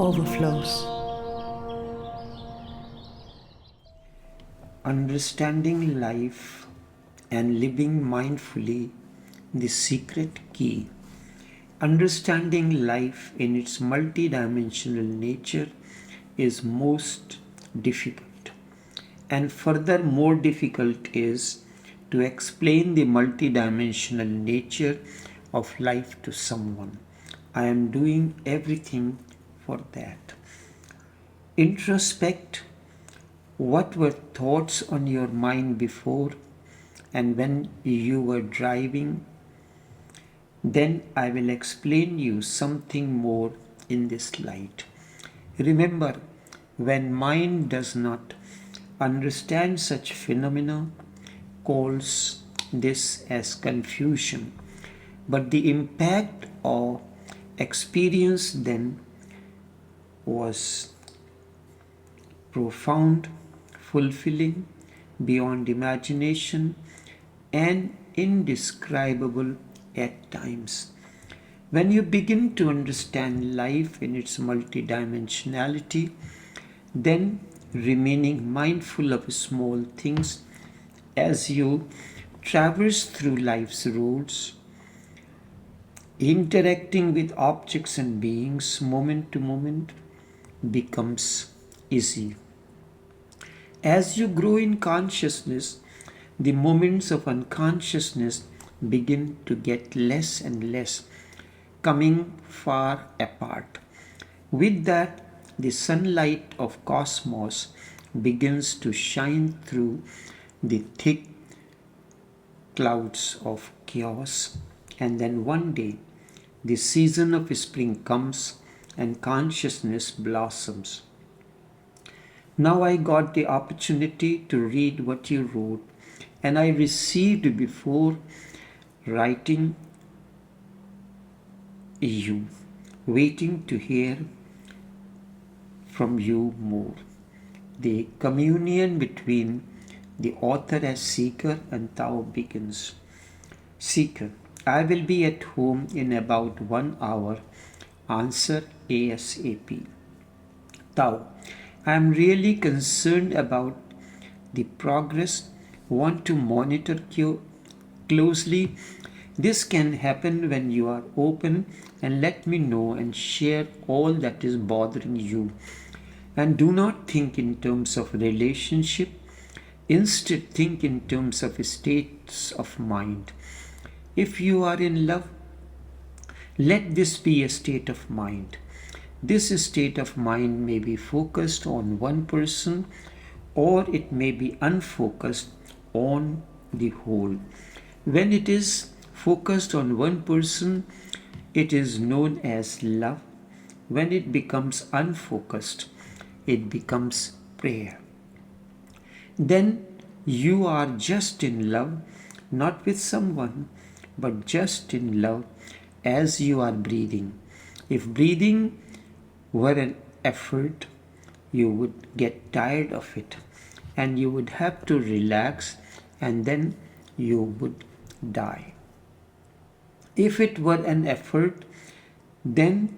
Overflows. Understanding life and living mindfully, the secret key. Understanding life in its multidimensional nature is most difficult, and further more difficult is to explain the multidimensional nature of life to someone. I am doing everything for that. Introspect what were thoughts on your mind before and when you were driving. Then I will explain you something more in this light. Remember, when mind does not understand such phenomena, calls this as confusion, but the impact of experience then was profound, fulfilling, beyond imagination, and indescribable at times. When you begin to understand life in its multidimensionality, then remaining mindful of small things as you traverse through life's roads, interacting with objects and beings moment to moment becomes easy. As you grow in consciousness, the moments of unconsciousness begin to get less and less, coming far apart. With that, the sunlight of cosmos begins to shine through the thick clouds of chaos, and then one day the season of spring comes and consciousness blossoms. Now I got the opportunity to read what you wrote, and I received before writing you, waiting to hear from you more. The communion between the author as seeker and Tao begins. Seeker, I will be at home in about 1 hour. Answer ASAP. Tao, I am really concerned about the progress. Want to monitor closely. This can happen when you are open and let me know and share all that is bothering you. And do not think in terms of relationship. Instead, think in terms of states of mind. If you are in love, let this be a state of mind. This state of mind may be focused on one person, or it may be unfocused on the whole. When it is focused on one person, it is known as love. When it becomes unfocused, it becomes prayer. Then you are just in love, not with someone, but just in love as you are breathing. If breathing were an effort, you would get tired of it and you would have to relax and then you would die. If it were an effort, then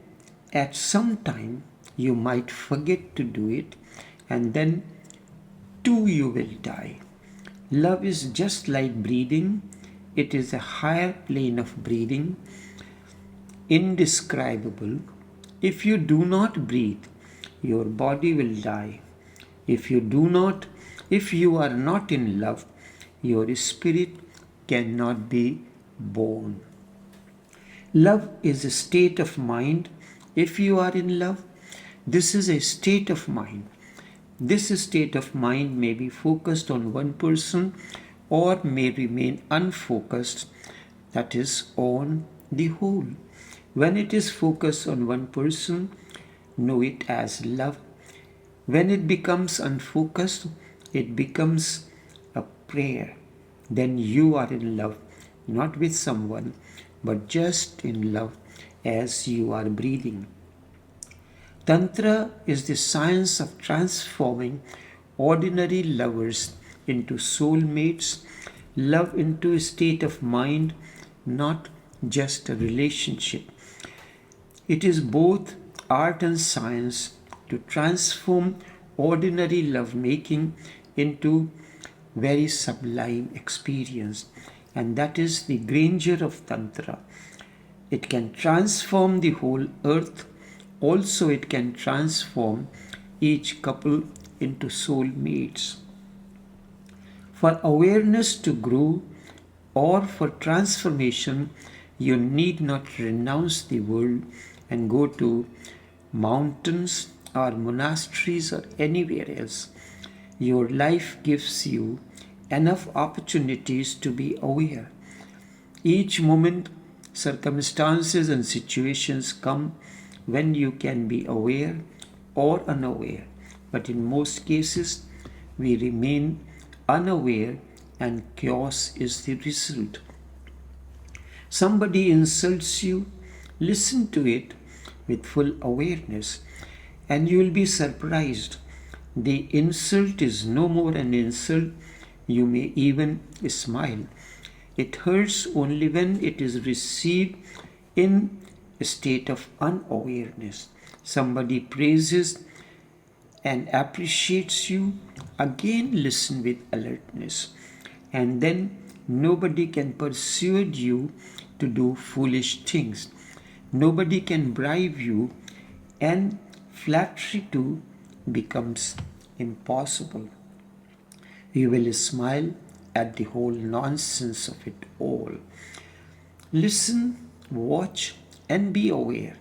at some time you might forget to do it and then too you will die. Love is just like breathing. It is a higher plane of breathing, indescribable. If you do not breathe, your body will die. If you are not in love, your spirit cannot be born. Love is a state of mind. If you are in love, this is a state of mind. This state of mind may be focused on one person or may remain unfocused, that is, on the whole. When it is focused on one person, know it as love. When it becomes unfocused, it becomes a prayer. Then you are in love, not with someone, but just in love as you are breathing. Tantra is the science of transforming ordinary lovers into soulmates, love into a state of mind, not just a relationship. It is both art and science to transform ordinary lovemaking into very sublime experience. And that is the grandeur of Tantra. It can transform the whole earth. Also, it can transform each couple into soul mates. For awareness to grow or for transformation, you need not renounce the world and go to mountains or monasteries or anywhere else. Your life gives you enough opportunities to be aware. Each moment, circumstances and situations come when you can be aware or unaware. But in most cases, we remain unaware and chaos is the result. Somebody insults you, listen to it with full awareness and you will be surprised. The insult is no more an insult. You may even smile. It hurts only when it is received in a state of unawareness. Somebody praises and appreciates you. Again, listen with alertness. And then nobody can persuade you to do foolish things. Nobody can bribe you, and flattery too becomes impossible. You will smile at the whole nonsense of it all. Listen, watch, and be aware.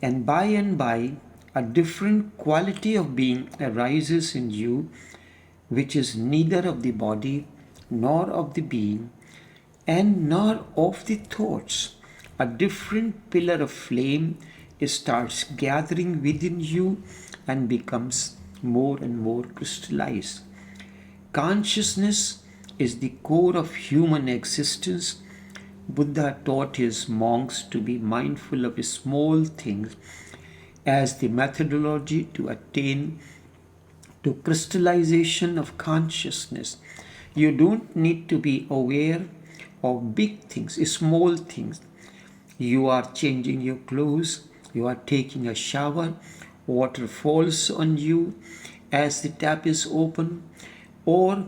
And by, a different quality of being arises in you, which is neither of the body nor of the being, and nor of the thoughts. A different pillar of flame starts gathering within you and becomes more and more crystallized. Consciousness is the core of human existence. Buddha taught his monks to be mindful of small things as the methodology to attain to crystallization of consciousness. You don't need to be aware of big things, small things. You are changing your clothes, you are taking a shower, water falls on you as the tap is open, or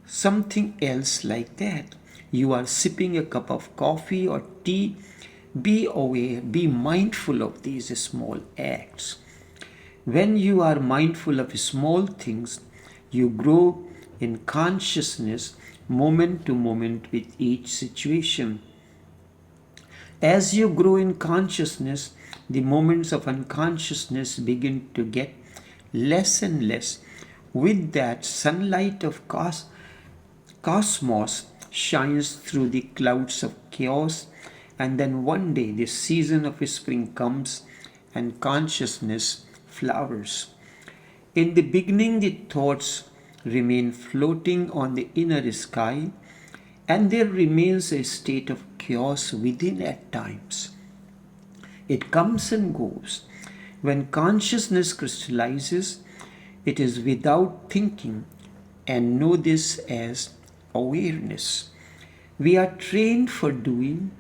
something else like that. You are sipping a cup of coffee or tea. Be aware, be mindful of these small acts. When you are mindful of small things, you grow in consciousness moment to moment with each situation. As you grow in consciousness, the moments of unconsciousness begin to get less and less. With that, sunlight of cosmos shines through the clouds of chaos, and then one day the season of spring comes and consciousness flowers. In the beginning, the thoughts remain floating on the inner sky, and there remains a state of chaos within at times. It comes and goes. When consciousness crystallizes, it is without thinking, and know this as awareness. We are trained for doing.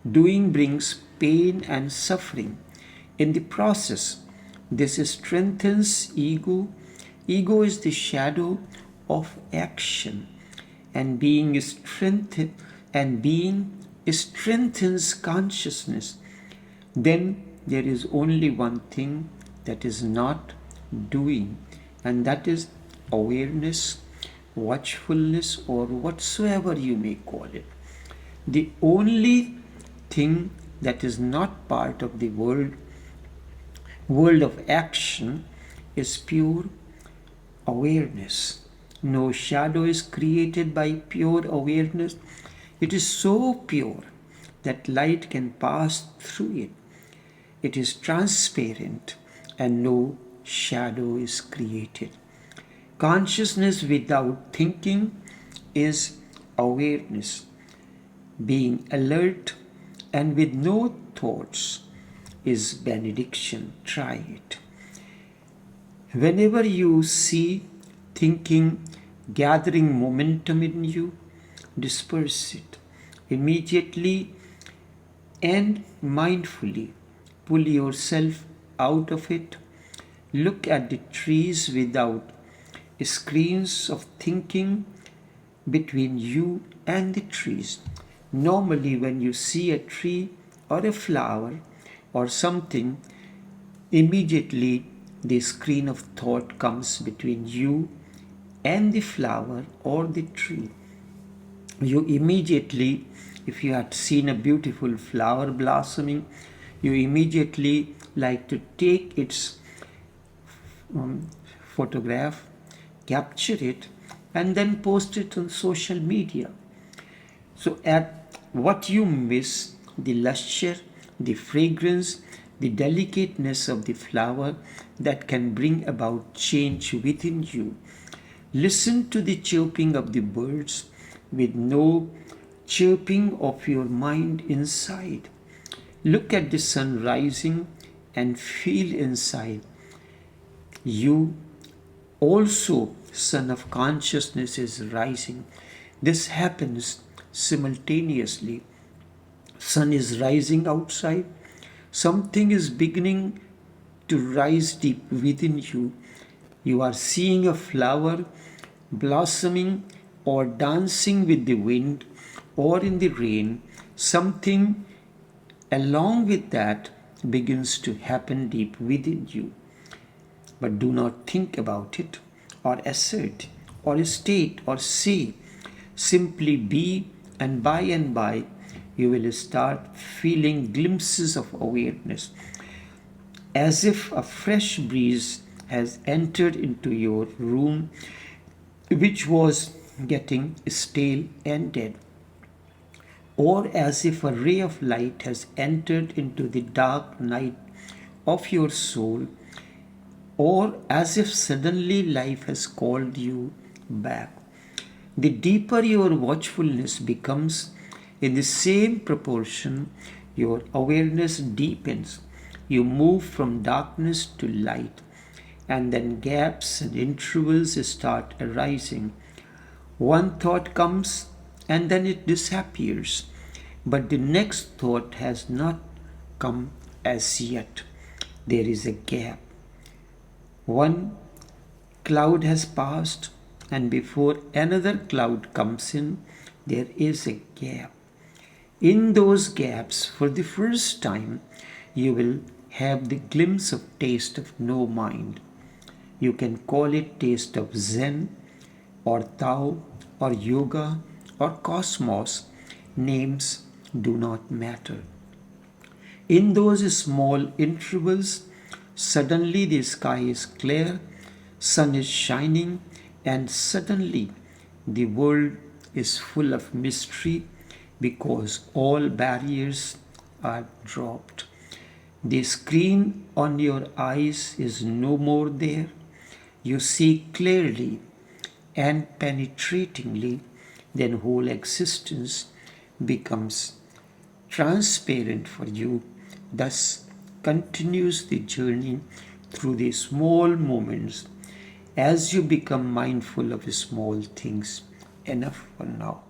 Doing brings pain and suffering. In the process, this strengthens ego. Ego is the shadow of action, and being strengthens consciousness. Then there is only one thing that is not doing, and that is awareness, watchfulness, or whatsoever you may call it. The only thing that is not part of the world of action is pure awareness. No shadow is created by pure awareness. It is so pure that light can pass through it. It is transparent and no shadow is created. Consciousness without thinking is awareness. Being alert and with no thoughts is benediction. Try it. Whenever you see thinking gathering momentum in you, disperse it immediately and mindfully. Pull yourself out of it. Look at the trees without screens of thinking between you and the trees. Normally, when you see a tree or a flower or something, immediately the screen of thought comes between you and the flower or the tree. You immediately, if you had seen a beautiful flower blossoming, you immediately like to take its photograph, capture it, and then post it on social media. So at what you miss, the luster, the fragrance, the delicateness of the flower that can bring about change within you. Listen to the chirping of the birds with no chirping of your mind inside. Look at the sun rising and feel inside you also sun of consciousness is rising. This happens simultaneously. Sun is rising outside. Something is beginning to rise deep within you. You are seeing a flower blossoming or dancing with the wind or in the rain. Something along with that begins to happen deep within you. But do not think about it or assert or state or say. Simply be, and by you will start feeling glimpses of awareness, as if a fresh breeze has entered into your room which was getting stale and dead, or as if a ray of light has entered into the dark night of your soul, or as if suddenly life has called you back. The deeper your watchfulness becomes, in the same proportion your awareness deepens. You move from darkness to light, and then gaps and intervals start arising. One thought comes and then it disappears, but the next thought has not come as yet. There is a gap. One cloud has passed, and before another cloud comes in, there is a gap. In those gaps, for the first time, you will have the glimpse of taste of no mind. You can call it taste of Zen or Tao or Yoga or Cosmos. Names do not matter. In those small intervals, suddenly the sky is clear, sun is shining, and suddenly the world is full of mystery because all barriers are dropped. The screen on your eyes is no more there. You see clearly and penetratingly, then whole existence becomes transparent for you. Thus continues the journey through the small moments as you become mindful of small things. Enough for now.